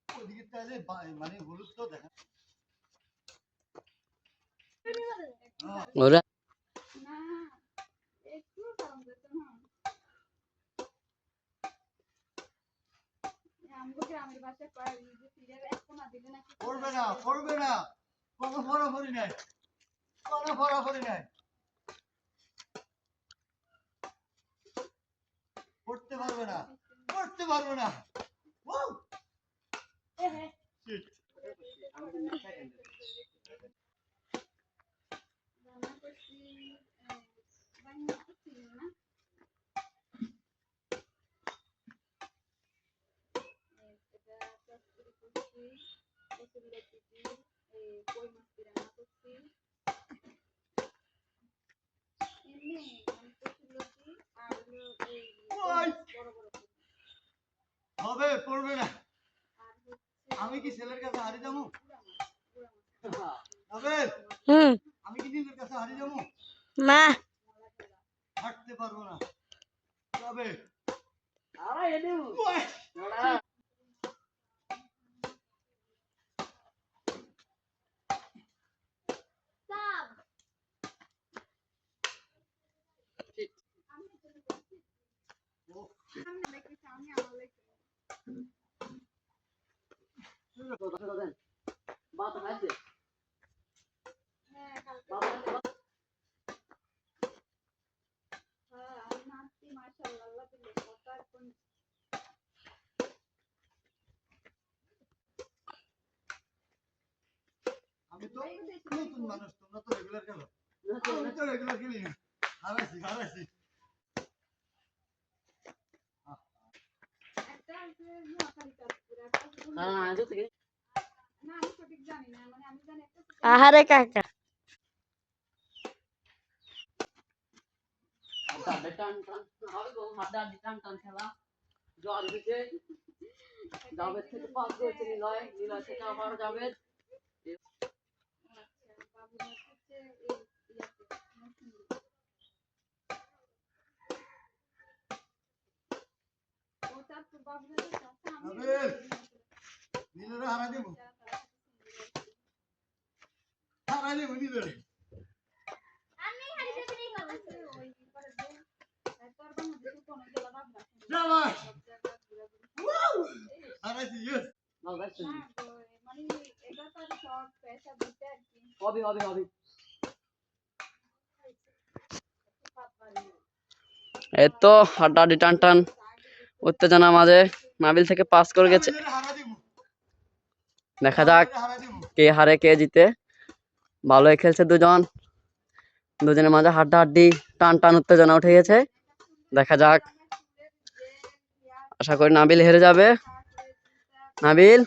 ওদিকে তাহলে মানে হলুদ তো দেখা ওরা না একটু কারণ দিতে না আমগো গ্রামের ভাষায় কয় যে ফিরে এক কোনা দিলে নাকি করবে না কোনো ফরাফরি নাই করতে পারবে না ওয়াও শিট রান্না করছি বাংলা করছি না এটা কষ্টুরি করছি কচুরি লতি কই মাছ রান্না করছি এমনি আমি কচুরি লতি আর এই বড় বড় হবে করবে না আর হচ্ছে আমি কি ছেলের কাছে হারিয়ে যাবো আমি কি নিজের কাছে হারিয়ে যাবো না হাঁটতে পারবো না তবে সামনে দেখি সামনে আমার লাগে হ্যাঁ কালকে হ্যাঁ নাতি মাশাআল্লাহ আল্লাহ দিলে কত আর কোন আমি তো নতুন মানুষ তোমরা তো রেগুলার খেলো আমি তো রেগুলার খেলি না হারাইছি একটা যে নোয়াখালী কাজপুর একটা না আমি সঠিক জানি না মানে আমি জানি একটা আহারে কাকা খেলা জ্বর হয়েছে জাভেদ থেকে পাস করেছে নিলয় থেকে আবার জাভেদ বাবু হচ্ছে এই ইয়াতে ও তার বাবু হচ্ছে আমি নীলরে হারাই দেবো নীলরে আমি হারিয়ে দেবই কথা ওই করে দে তোর বাবু দেখো কোন গেলা বাবু শাবাশ হারাইছি ইয়েস মানে এটা তার শর্ট পেশা দিতে আর কি হবে এই তো হাড্ডাহাড্ডি টান উত্তেজনা মাঝে নাবিল থেকে পাস করে গেছে দেখা যাক কে হারে কে জিতে ভালোই খেলছে দুজনের মাঝে হাড্ডাহাড্ডি টান উত্তেজনা উঠে গেছে দেখা যাক আশা করি নাবিল হেরে যাবে নাবিল